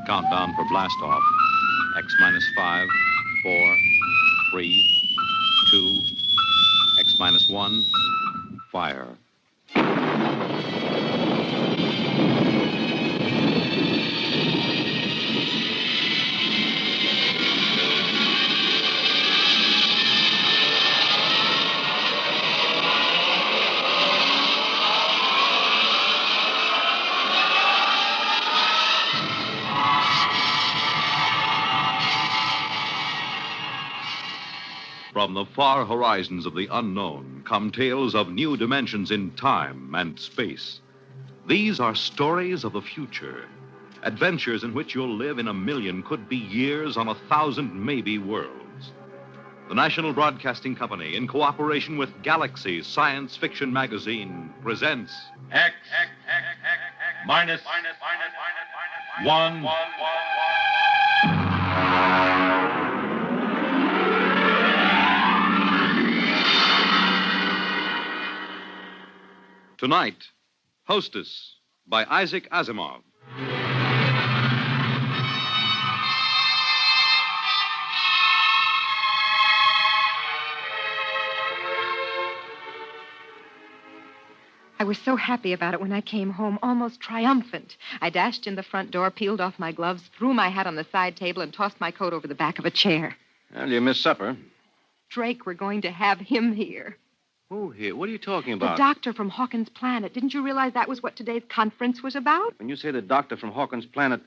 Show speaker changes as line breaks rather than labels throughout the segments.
Countdown for blast off. X minus 5, 4, 3, 2, X minus 1, fire. From the far horizons of the unknown come tales of new dimensions in time and space. These are stories of the future, adventures in which you'll live in a million, could be years, on 1,000 maybe worlds. The National Broadcasting Company, in cooperation with Galaxy Science Fiction Magazine, presents
X minus 1.
Tonight, Hostess by Isaac Asimov.
I was so happy about it when I came home, almost triumphant. I dashed in the front door, peeled off my gloves, threw my hat on the side table, and tossed my coat over the back of a chair.
Well, you missed supper.
Drake, we're going to have him here.
Who here? What are you talking
The
about?
doctor from Hawkins' Planet. Didn't you realize that was what today's conference was about?
When you say the doctor from Hawkins' Planet,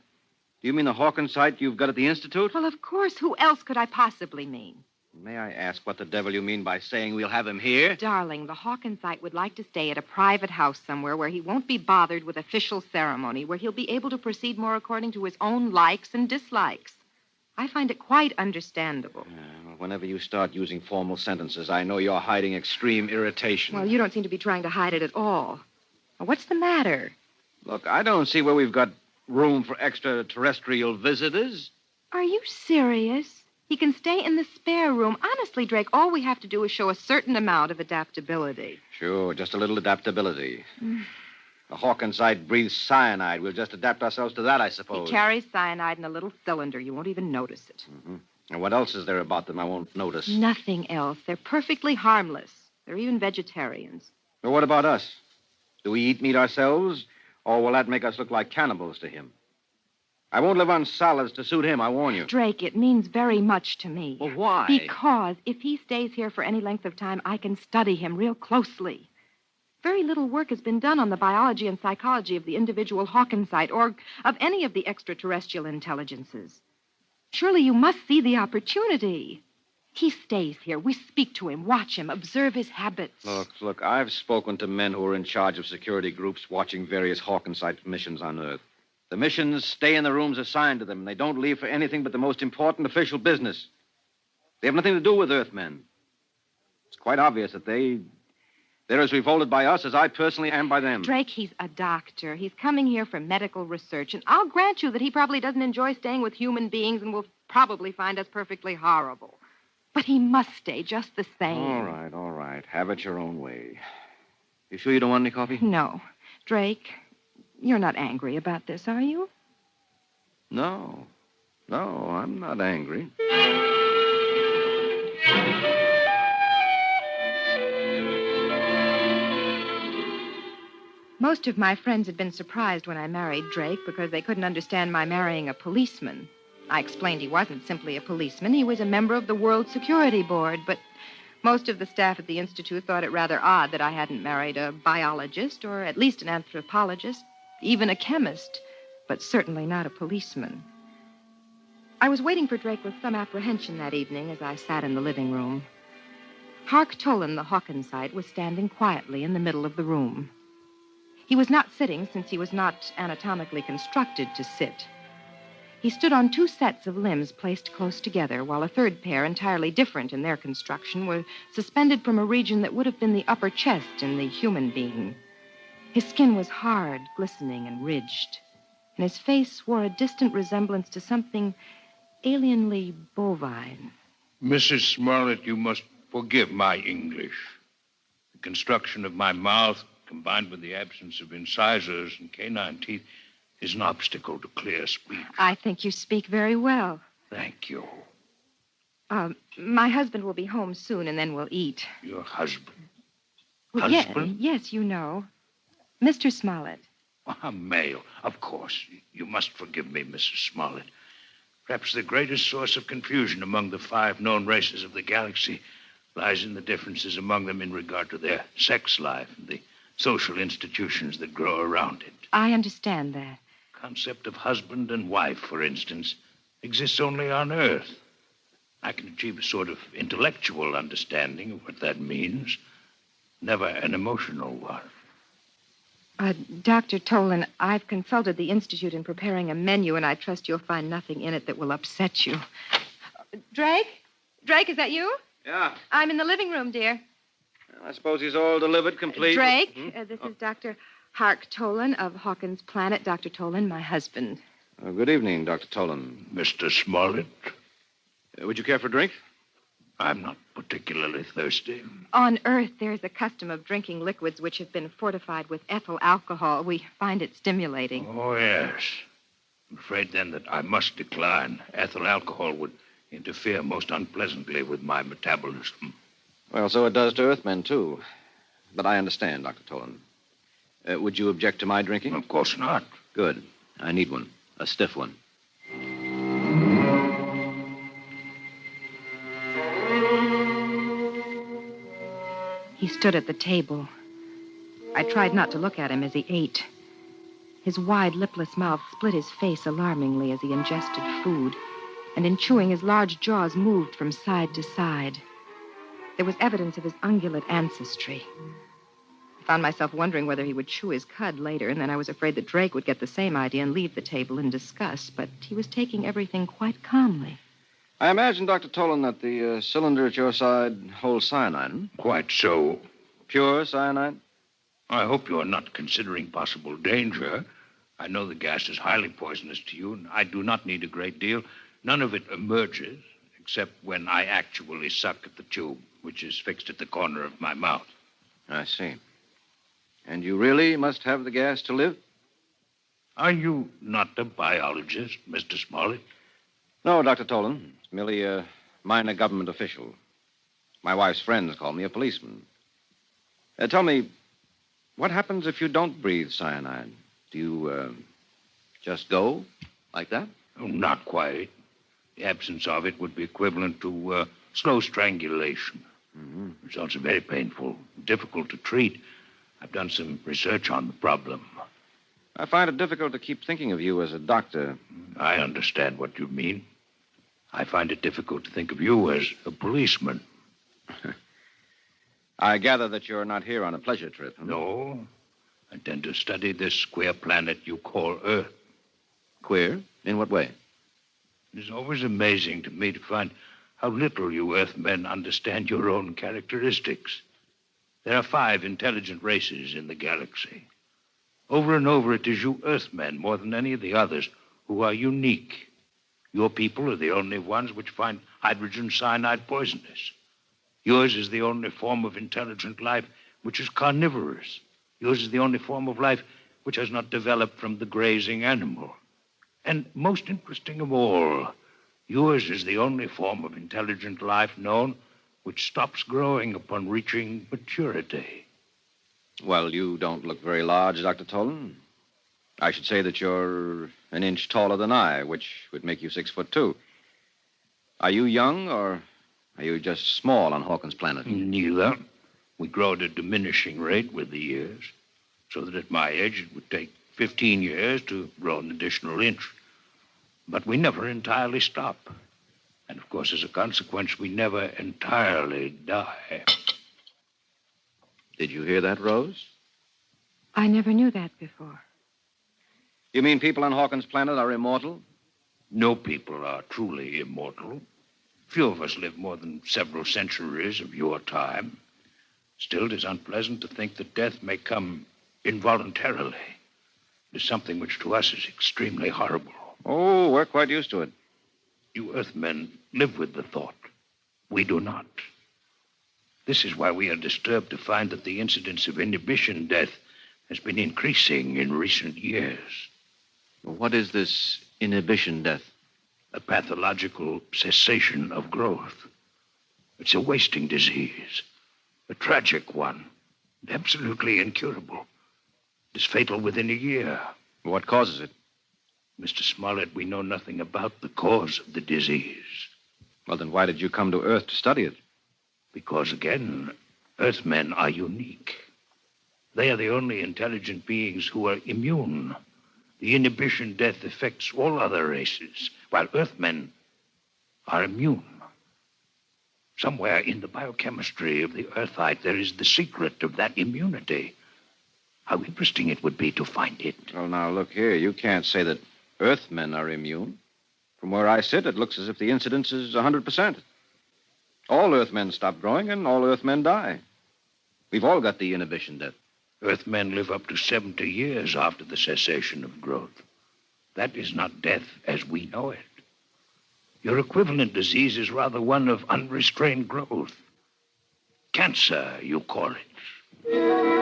do you mean the Hawkins site you've got at the Institute?
Well, of course. Who else could I possibly mean?
May I ask what the devil you mean by saying we'll have him here?
Darling, the Hawkins site would like to stay at a private house somewhere where he won't be bothered with official ceremony, where he'll be able to proceed more according to his own likes and dislikes. I find it quite understandable.
Well, whenever you start using formal sentences, I know you're hiding extreme irritation.
Well, you don't seem to be trying to hide it at all. Well, what's the matter?
Look, I don't see where we've got room for extraterrestrial visitors.
Are you serious? He can stay in the spare room. Honestly, Drake, all we have to do is show a certain amount of adaptability.
Sure, just a little adaptability. The Hawkins site breathes cyanide. We'll just adapt ourselves to that, I suppose.
He carries cyanide in a little cylinder. You won't even notice it.
Mm-hmm. And what else is there about them I won't notice?
Nothing else. They're perfectly harmless. They're even vegetarians.
Well, what about us? Do we eat meat ourselves, or will that make us look like cannibals to him? I won't live on salads to suit him, I warn you.
Drake, it means very much to me.
Well, why?
Because if he stays here for any length of time, I can study him real closely. Very little work has been done on the biology and psychology of the individual Hawkins site or of any of the extraterrestrial intelligences. Surely you must see the opportunity. He stays here. We speak to him, watch him, observe his habits.
Look, I've spoken to men who are in charge of security groups watching various Hawkins site missions on Earth. The missions stay in the rooms assigned to them, and they don't leave for anything but the most important official business. They have nothing to do with Earthmen. It's quite obvious that they're as revolted by us as I personally am by them.
Drake, he's a doctor. He's coming here for medical research, and I'll grant you that he probably doesn't enjoy staying with human beings and will probably find us perfectly horrible. But he must stay just the same.
All right. Have it your own way. You sure you don't want any coffee?
No. Drake, you're not angry about this, are you?
No, I'm not angry.
Most of my friends had been surprised when I married Drake because they couldn't understand my marrying a policeman. I explained he wasn't simply a policeman. He was a member of the World Security Board, but most of the staff at the Institute thought it rather odd that I hadn't married a biologist or at least an anthropologist, even a chemist, but certainly not a policeman. I was waiting for Drake with some apprehension that evening as I sat in the living room. Hark Tolan, the Hawkins site, was standing quietly in the middle of the room. He was not sitting since he was not anatomically constructed to sit. He stood on two sets of limbs placed close together, while a third pair, entirely different in their construction, were suspended from a region that would have been the upper chest in the human being. His skin was hard, glistening, and ridged, and his face wore a distant resemblance to something alienly bovine.
Mrs. Smollett, you must forgive my English. The construction of my mouth, combined with the absence of incisors and canine teeth, is an obstacle to clear speech.
I think you speak very well.
Thank you.
My husband will be home soon, and then we'll eat.
Your husband?
Well,
Husband?
Yes, you know. Mr. Smollett.
A male, of course. You must forgive me, Mrs. Smollett. Perhaps the greatest source of confusion among the 5 known races of the galaxy lies in the differences among them in regard to their sex life and the social institutions that grow around it.
I understand that.
Concept of husband and wife, for instance, exists only on Earth. I can achieve a sort of intellectual understanding of what that means, never an emotional one.
Dr. Tolan, I've consulted the Institute in preparing a menu, and I trust you'll find nothing in it that will upset you. Drake? Drake, is that you?
Yeah.
I'm in the living room, dear.
I suppose he's all delivered, complete.
Drake, this is Dr. Hark Tolan of Hawkins Planet. Dr. Tolan, my husband.
Good evening, Dr. Tolan.
Mr. Smollett,
Would you care for a drink?
I'm not particularly thirsty.
On Earth, there's a custom of drinking liquids which have been fortified with ethyl alcohol. We find it stimulating.
Oh, yes. I'm afraid, then, that I must decline. Ethyl alcohol would interfere most unpleasantly with my metabolism.
Well, so it does to Earthmen, too. But I understand, Dr. Tolan. Would you object to my drinking?
Of course not.
Good. I need one. A stiff one.
He stood at the table. I tried not to look at him as he ate. His wide, lipless mouth split his face alarmingly as he ingested food, and in chewing, his large jaws moved from side to side. There was evidence of his ungulate ancestry. I found myself wondering whether he would chew his cud later, and then I was afraid that Drake would get the same idea and leave the table in disgust, but he was taking everything quite calmly.
I imagine, Dr. Tolan, that the cylinder at your side holds cyanide.
Quite so.
Pure cyanide?
I hope you're not considering possible danger. I know the gas is highly poisonous to you, and I do not need a great deal. None of it emerges, except when I actually suck at the tube, which is fixed at the corner of my mouth.
I see. And you really must have the gas to live?
Are you not a biologist, Mr. Smollett?
No, Dr. Tolan. Merely a minor government official. My wife's friends call me a policeman. Tell me, what happens if you don't breathe cyanide? Do you, just go like that?
Oh, not quite. The absence of it would be equivalent to slow strangulation.
Mm-hmm.
Results are very painful, difficult to treat. I've done some research on the problem.
I find it difficult to keep thinking of you as a doctor.
I understand what you mean. I find it difficult to think of you as a policeman.
I gather that you're not here on a pleasure trip. Huh?
No. I intend to study this queer planet you call Earth.
Queer? In what way?
It's always amazing to me to find how little you Earthmen understand your own characteristics. There are 5 intelligent races in the galaxy. Over and over, it is you Earthmen, more than any of the others, who are unique. Your people are the only ones which find hydrogen cyanide poisonous. Yours is the only form of intelligent life which is carnivorous. Yours is the only form of life which has not developed from the grazing animal. And most interesting of all, yours is the only form of intelligent life known which stops growing upon reaching maturity.
Well, you don't look very large, Dr. Tolan. I should say that you're an inch taller than I, which would make you 6'2". Are you young, or are you just small on Hawkins Planet?
Neither. We grow at a diminishing rate with the years, so that at my age it would take 15 years to grow an additional inch. But we never entirely stop. And, of course, as a consequence, we never entirely die.
Did you hear that, Rose?
I never knew that before.
You mean people on Hawkins Planet are immortal?
No people are truly immortal. Few of us live more than several centuries of your time. Still, it is unpleasant to think that death may come involuntarily. It is something which to us is extremely horrible.
Oh, we're quite used to it.
You Earthmen live with the thought. We do not. This is why we are disturbed to find that the incidence of inhibition death has been increasing in recent years.
What is this inhibition death?
A pathological cessation of growth. It's a wasting disease, a tragic one, absolutely incurable. It's fatal within a year.
What causes it?
Mr. Smollett, we know nothing about the cause of the disease.
Well, then why did you come to Earth to study it?
Because, again, Earthmen are unique. They are the only intelligent beings who are immune. The inhibition death affects all other races, while Earthmen are immune. Somewhere in the biochemistry of the Earthite, there is the secret of that immunity. How interesting it would be to find it.
Well, now, look here. You can't say that Earthmen are immune. From where I sit, it looks as if the incidence is 100%. All Earthmen stop growing, and all Earthmen die. We've all got the inhibition death.
Earthmen live up to 70 years after the cessation of growth. That is not death as we know it. Your equivalent disease is rather one of unrestrained growth. Cancer, you call it.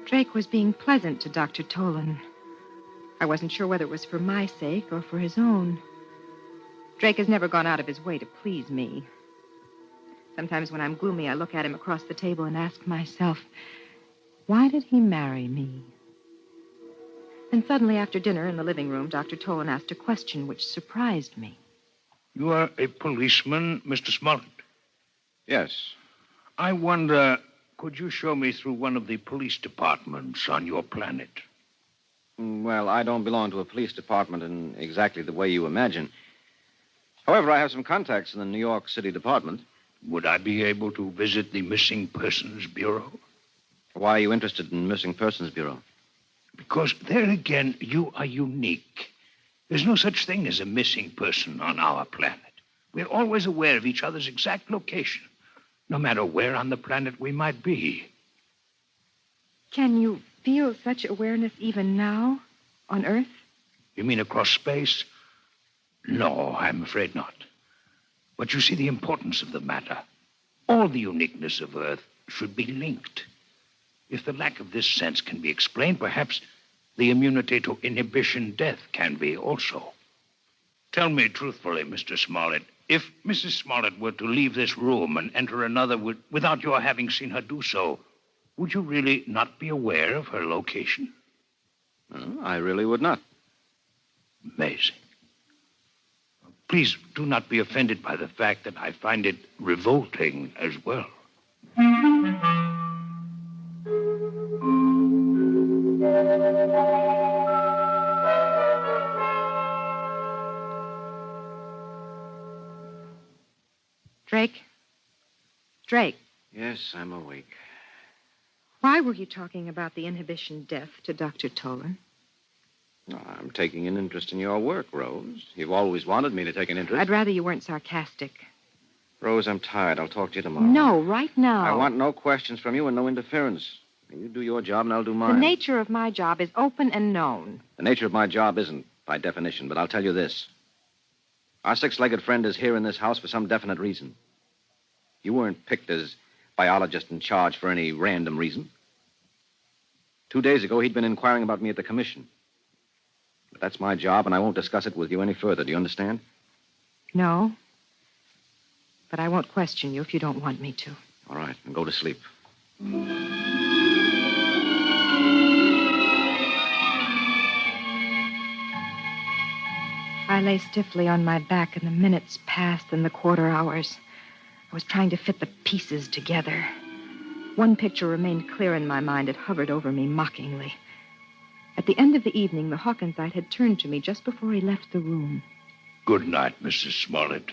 Drake was being pleasant to Dr. Tolan. I wasn't sure whether it was for my sake or for his own. Drake has never gone out of his way to please me. Sometimes when I'm gloomy, I look at him across the table and ask myself, why did he marry me? Then suddenly after dinner in the living room, Dr. Tolan asked a question which surprised me.
You are a policeman, Mr. Smollett?
Yes.
I wonder, could you show me through one of the police departments on your planet?
Well, I don't belong to a police department in exactly the way you imagine. However, I have some contacts in the New York City Department.
Would I be able to visit the Missing Persons Bureau?
Why are you interested in Missing Persons Bureau?
Because there again, you are unique. There's no such thing as a missing person on our planet. We're always aware of each other's exact location, no matter where on the planet we might be.
Can you feel such awareness even now on Earth?
You mean across space? No, I'm afraid not. But you see the importance of the matter. All the uniqueness of Earth should be linked. If the lack of this sense can be explained, perhaps the immunity to inhibition death can be also. Tell me truthfully, Mr. Smollett, if Mrs. Smollett were to leave this room and enter another without your having seen her do so, would you really not be aware of her location?
I really would not.
Amazing. Please do not be offended by the fact that I find it revolting as well.
Drake? Drake,
Yes, I'm awake.
why were you talking about the inhibition death to Dr. Tolan?
I'm taking an interest in your work, Rose. You've always wanted me to take an interest.
I'd rather you weren't sarcastic.
Rose, I'm tired. I'll talk to you tomorrow.
No, right now.
I want no questions from you and no interference. You do your job and I'll do
The
mine.
nature of my job is open and known.
The nature of my job isn't, by definition, but I'll tell you this. Our six-legged friend is here in this house for some definite reason. You weren't picked as biologist in charge for any random reason. 2 days ago, he'd been inquiring about me at the commission. But that's my job, and I won't discuss it with you any further. Do you understand?
No. But I won't question you if you don't want me to.
All right, then go to sleep.
I lay stiffly on my back, and the minutes passed and the quarter hours. I was trying to fit the pieces together. One picture remained clear in my mind. It hovered over me mockingly. At the end of the evening, the Hawkinsite had turned to me just before he left the room.
Good night, Mrs. Smollett.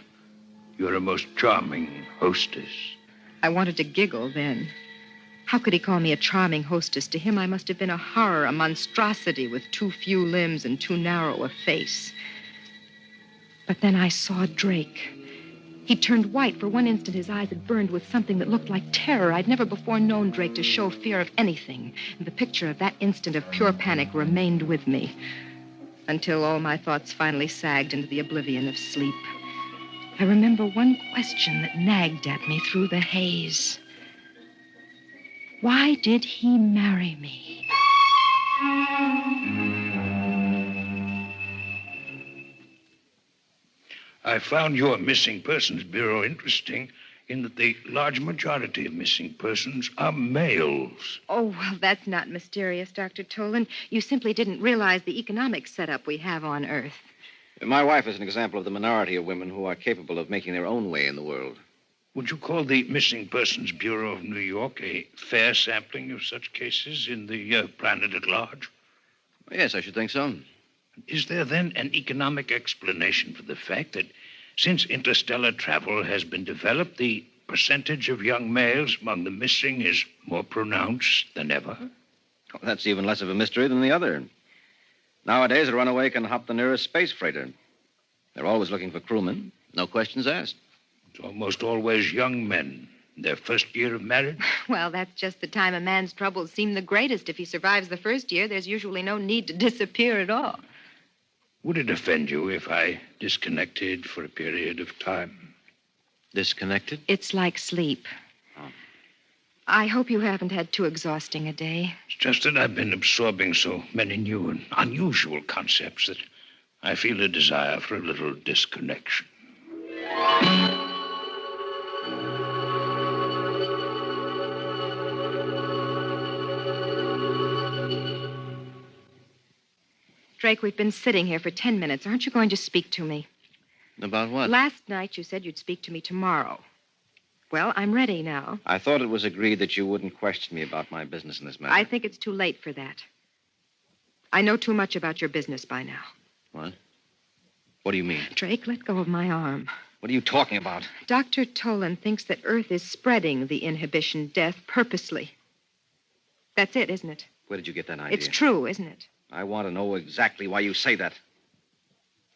You're a most charming hostess.
I wanted to giggle then. How could he call me a charming hostess? To him, I must have been a horror, a monstrosity with too few limbs and too narrow a face. But then I saw Drake. He turned white. For one instant, his eyes had burned with something that looked like terror. I'd never before known Drake to show fear of anything. And the picture of that instant of pure panic remained with me until all my thoughts finally sagged into the oblivion of sleep. I remember one question that nagged at me through the haze. Why did he marry me?
I found your Missing Persons Bureau interesting in that the large majority of missing persons are males.
Oh, well, that's not mysterious, Dr. Tolan. You simply didn't realize the economic setup we have on Earth.
My wife is an example of the minority of women who are capable of making their own way in the world.
Would you call the Missing Persons Bureau of New York a fair sampling of such cases in the planet at large?
Yes, I should think so.
Is there then an economic explanation for the fact that since interstellar travel has been developed, the percentage of young males among the missing is more pronounced than ever?
Oh, that's even less of a mystery than the other. Nowadays, a runaway can hop the nearest space freighter. They're always looking for crewmen. No questions asked.
It's almost always young men in their first year of marriage.
Well, that's just the time a man's troubles seem the greatest. If he survives the first year, there's usually no need to disappear at all.
Would it offend you if I disconnected for a period of time?
Disconnected?
It's like sleep.
Oh.
I hope you haven't had too exhausting a day.
It's just that I've been absorbing so many new and unusual concepts that I feel a desire for a little disconnection.
Drake, we've been sitting here for 10 minutes. Aren't you going to speak to me?
About what?
Last night you said you'd speak to me tomorrow. Well, I'm ready now.
I thought it was agreed that you wouldn't question me about my business in this matter.
I think it's too late for that. I know too much about your business by now.
What? What do you mean?
Drake, let go of my arm.
What are you talking about?
Dr. Tolan thinks that Earth is spreading the inhibition death purposely. That's it, isn't it?
Where did you get that idea?
It's true, isn't it?
I want to know exactly why you say that.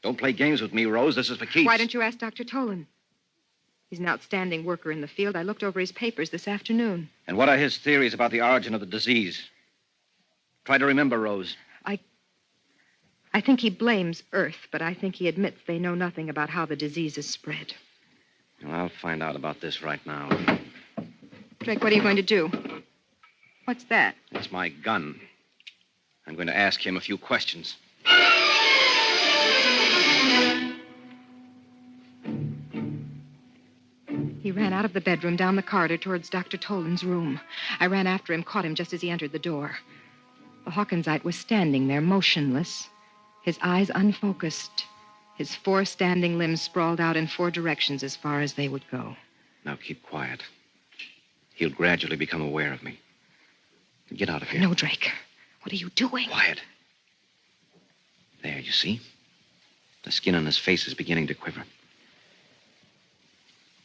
Don't play games with me, Rose. This is for keeps.
Why don't you ask Dr. Tolan? He's an outstanding worker in the field. I looked over his papers this afternoon.
And what are his theories about the origin of the disease? Try to remember, Rose.
I think he blames Earth, but I think he admits they know nothing about how the disease is spread.
Well, I'll find out about this right now.
Drake, what are you going to do? What's that?
It's my gun. I'm going to ask him a few questions.
He ran out of the bedroom, down the corridor towards Dr. Tolan's room. I ran after him, caught him just as he entered the door. The Hawkinsite was standing there, motionless, his eyes unfocused, his 4 standing limbs sprawled out in 4 directions as far as they would go.
Now keep quiet. He'll gradually become aware of me. Get out of here.
No, Drake. What are you doing?
Quiet. There, you see? The skin on his face is beginning to quiver.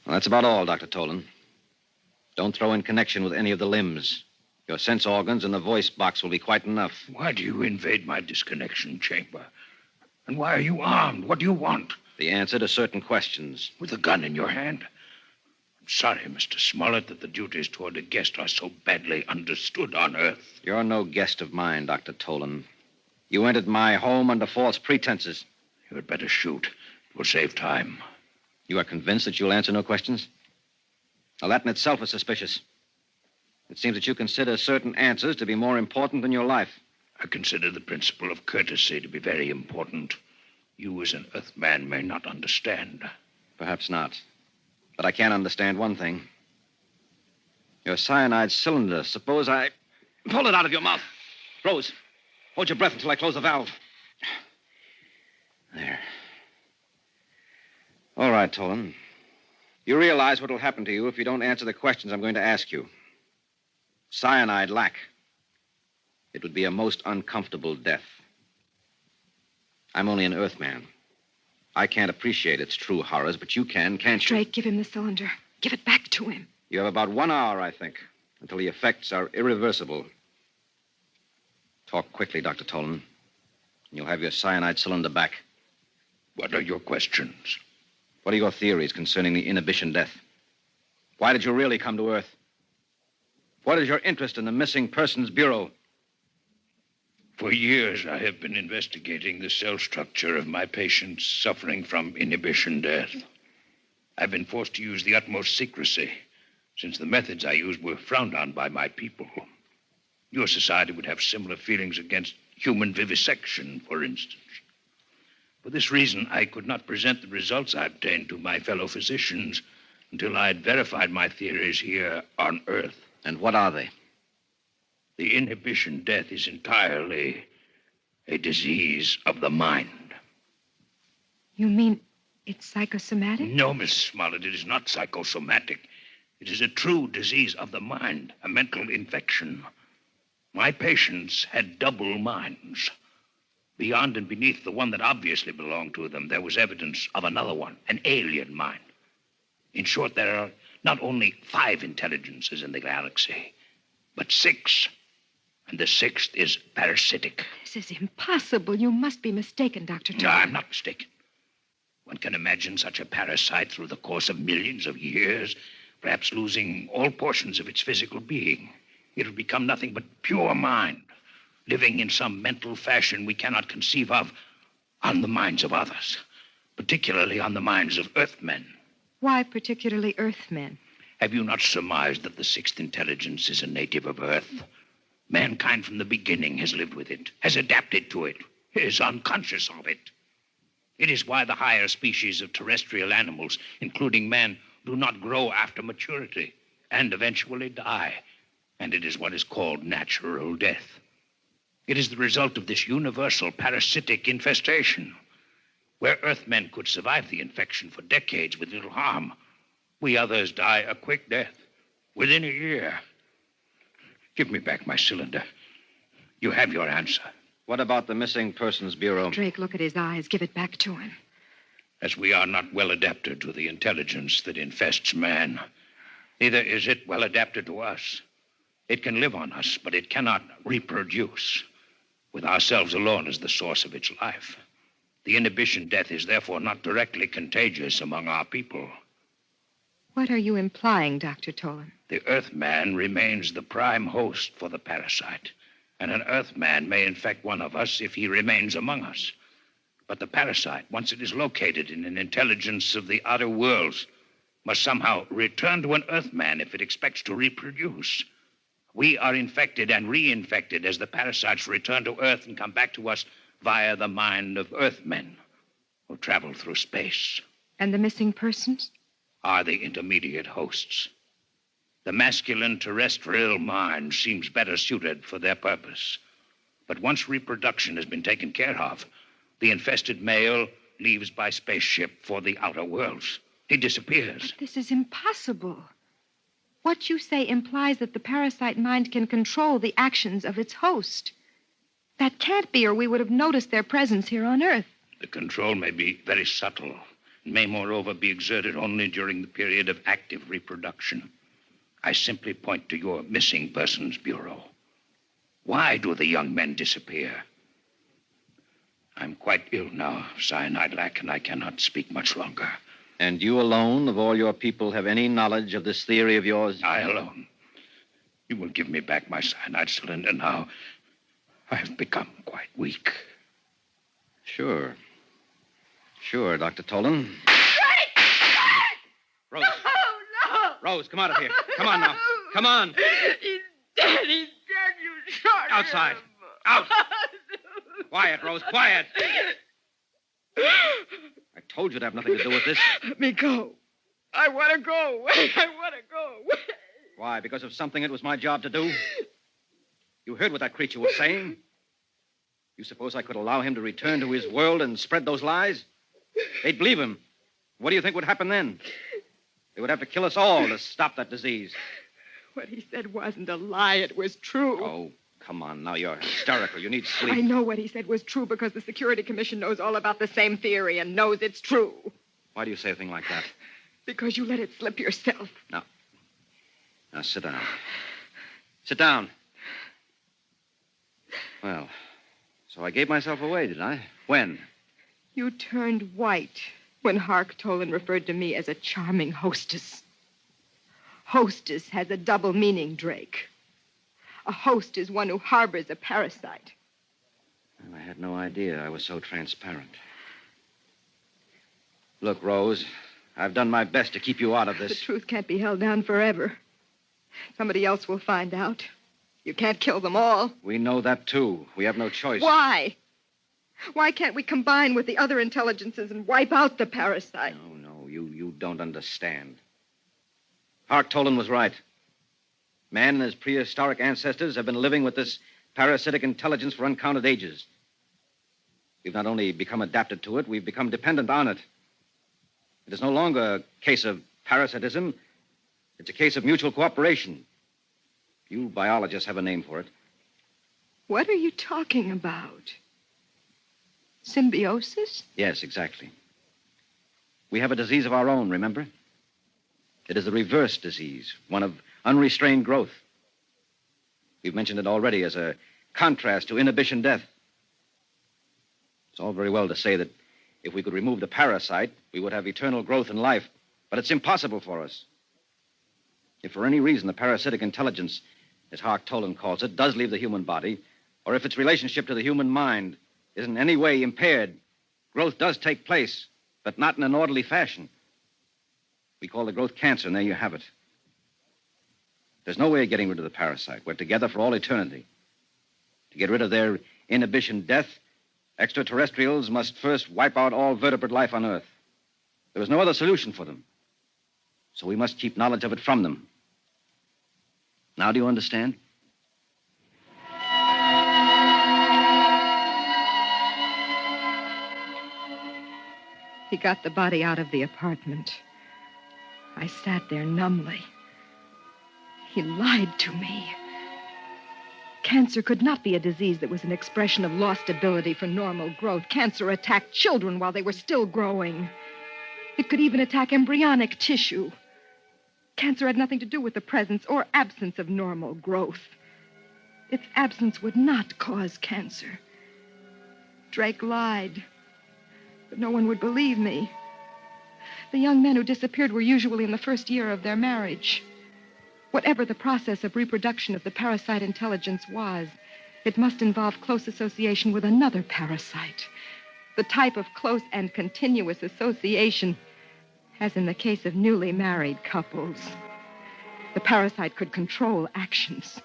Well, that's about all, Dr. Tolan. Don't throw in connection with any of the limbs. Your sense organs and the voice box will be quite enough.
Why do you invade my disconnection chamber? And why are you armed? What do you want?
The answer to certain questions.
With a gun in your hand? I'm sorry, Mr. Smollett, that the duties toward a guest are so badly understood on Earth.
You're no guest of mine, Dr. Tolan. You entered my home under false pretenses.
You had better shoot. It will save time.
You are convinced that you'll answer no questions? Now, that in itself is suspicious. It seems that you consider certain answers to be more important than your life.
I consider the principle of courtesy to be very important. You, as an Earthman, may not understand.
Perhaps not. But I can understand one thing. Your cyanide cylinder. Suppose I pull it out of your mouth. Rose, hold your breath until I close the valve. There. All right, Tolan. You realize what will happen to you if you don't answer the questions I'm going to ask you. Cyanide lack. It would be a most uncomfortable death. I'm only an Earthman. I can't appreciate its true horrors, but you can, can't you?
Drake, give him the cylinder. Give it back to him.
You have about 1 hour, I think, until the effects are irreversible. Talk quickly, Dr. Tolan. And you'll have your cyanide cylinder back.
What are your questions?
What are your theories concerning the inhibition death? Why did you really come to Earth? What is your interest in the Missing Persons Bureau?
For years, I have been investigating the cell structure of my patients suffering from inhibition death. I've been forced to use the utmost secrecy, since the methods I used were frowned on by my people. Your society would have similar feelings against human vivisection, for instance. For this reason, I could not present the results I obtained to my fellow physicians until I had verified my theories here on Earth.
And what are they?
The inhibition death is entirely a disease of the mind.
You mean it's psychosomatic?
No, Miss Smollett, it is not psychosomatic. It is a true disease of the mind, a mental infection. My patients had double minds. Beyond and beneath the one that obviously belonged to them, there was evidence of another one, an alien mind. In short, there are not only 5 intelligences in the galaxy, but 6. And the 6th is parasitic.
This is impossible. You must be mistaken, Dr.
No, I'm not mistaken. One can imagine such a parasite through the course of millions of years, perhaps losing all portions of its physical being. It will become nothing but pure mind, living in some mental fashion we cannot conceive of on the minds of others, particularly on the minds of Earthmen.
Why particularly Earthmen?
Have you not surmised that the 6th intelligence is a native of Earth? Mankind from the beginning has lived with it, has adapted to it, is unconscious of it. It is why the higher species of terrestrial animals, including man, do not grow after maturity and eventually die. And it is what is called natural death. It is the result of this universal parasitic infestation. Where Earthmen could survive the infection for decades with little harm, we others die a quick death within a year. Give me back my cylinder. You have your answer.
What about the Missing Persons Bureau?
Drake, look at his eyes. Give it back to him.
As we are not well adapted to the intelligence that infests man, neither is it well adapted to us. It can live on us, but it cannot reproduce, with ourselves alone as the source of its life. The inhibition death is therefore not directly contagious among our people.
What are you implying, Dr. Tolan?
The Earthman remains the prime host for the parasite, and an Earthman may infect one of us if he remains among us. But the parasite, once it is located in an intelligence of the outer worlds, must somehow return to an Earthman if it expects to reproduce. We are infected and reinfected as the parasites return to Earth and come back to us via the mind of Earthmen who travel through space.
And the missing persons?
Are the intermediate hosts. The masculine terrestrial mind seems better suited for their purpose. But once reproduction has been taken care of, the infested male leaves by spaceship for the outer worlds. He disappears.
But this is impossible. What you say implies that the parasite mind can control the actions of its host. That can't be, or we would have noticed their presence here on Earth.
The control may be very subtle, and may moreover be exerted only during the period of active reproduction. I simply point to your Missing Persons Bureau. Why do the young men disappear? I'm quite ill now of cyanide lack, and I cannot speak much longer.
And you alone of all your people have any knowledge of this theory of yours?
I alone. You will give me back my cyanide cylinder now. I have become quite weak.
Sure. Sure, Dr. Tolan. Rose.
No!
Rose, come out of here. Come on now. Come on.
He's dead. He's dead. You shot him.
Outside. Out. Quiet, Rose. Quiet. I told you to have nothing to do with this.
Let me go. I want to go away. I want to go away.
Why? Because of something it was my job to do? You heard what that creature was saying? You suppose I could allow him to return to his world and spread those lies? They'd believe him. What do you think would happen then? They would have to kill us all to stop that disease.
What he said wasn't a lie. It was true.
Oh, come on. Now you're hysterical. You need sleep.
I know what he said was true because the Security Commission knows all about the same theory and knows it's true.
Why do you say a thing like that?
Because you let it slip yourself.
Now sit down. Sit down. Well, so I gave myself away, did I? When?
You turned white when Hark Tolan referred to me as a charming hostess. Hostess has a double meaning, Drake. A host is one who harbors a parasite.
Well, I had no idea I was so transparent. Look, Rose, I've done my best to keep you out of
The
this.
truth can't be held down forever. Somebody else will find out. You can't kill them all.
We know that, too. We have no choice.
Why? Why can't we combine with the other intelligences and wipe out the parasite?
No, you don't understand. Hark Tolan was right. Man and his prehistoric ancestors have been living with this parasitic intelligence for uncounted ages. We've not only become adapted to it, we've become dependent on it. It is no longer a case of parasitism. It's a case of mutual cooperation. You biologists have a name for it.
What are you talking about? Symbiosis?
Yes, exactly. We have a disease of our own, remember? It is the reverse disease, one of unrestrained growth. We've mentioned it already as a contrast to inhibition death. It's all very well to say that if we could remove the parasite, we would have eternal growth in life, but it's impossible for us. If for any reason the parasitic intelligence, as Hark Tolan calls it, does leave the human body, or if its relationship to the human mind is in any way impaired, growth does take place, but not in an orderly fashion. We call the growth cancer, and there you have it. There's no way of getting rid of the parasite. We're together for all eternity. To get rid of their inhibition death, extraterrestrials must first wipe out all vertebrate life on Earth. There is no other solution for them. So we must keep knowledge of it from them. Now do you understand?
He got the body out of the apartment. I sat there numbly. He lied to me. Cancer could not be a disease that was an expression of lost ability for normal growth. Cancer attacked children while they were still growing. It could even attack embryonic tissue. Cancer had nothing to do with the presence or absence of normal growth. Its absence would not cause cancer. Drake lied, but no one would believe me. The young men who disappeared were usually in the first year of their marriage. Whatever the process of reproduction of the parasite intelligence was, it must involve close association with another parasite. The type of close and continuous association, as in the case of newly married couples. The parasite could control actions.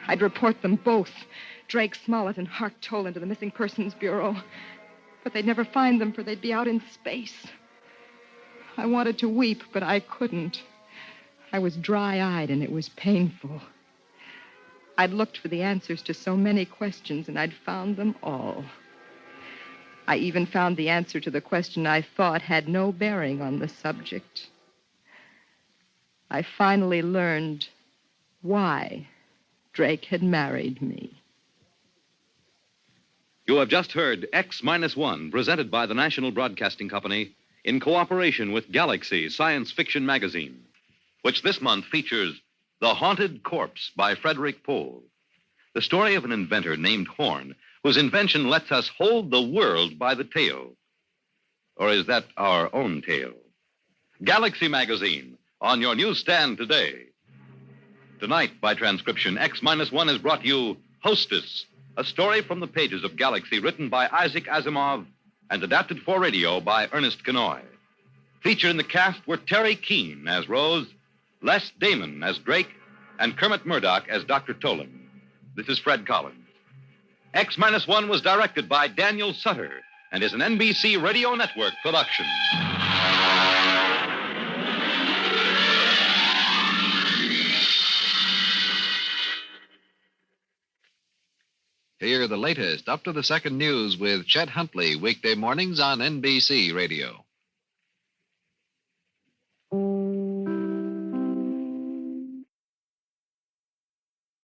I'd report them both, Drake Smollett and Hark Tolan, to the Missing Persons Bureau. But they'd never find them, for they'd be out in space. I wanted to weep, but I couldn't. I was dry-eyed, and it was painful. I'd looked for the answers to so many questions, and I'd found them all. I even found the answer to the question I thought had no bearing on the subject. I finally learned why Drake had married me.
You have just heard X-1, presented by the National Broadcasting Company in cooperation with Galaxy Science Fiction Magazine, which this month features The Haunted Corpse by Frederick Pohl, the story of an inventor named Horn, whose invention lets us hold the world by the tail. Or is that our own tail? Galaxy Magazine, on your newsstand today. Tonight, by transcription, X-1 has brought you Hostess, a story from the pages of Galaxy written by Isaac Asimov and adapted for radio by Ernest Kenoy. Featured in the cast were Terry Keane as Rose, Les Damon as Drake, and Kermit Murdoch as Dr. Tolan. This is Fred Collins. X-1 was directed by Daniel Sutter and is an NBC Radio Network production.
Hear the latest up-to-the-second news with Chet Huntley weekday mornings on NBC Radio.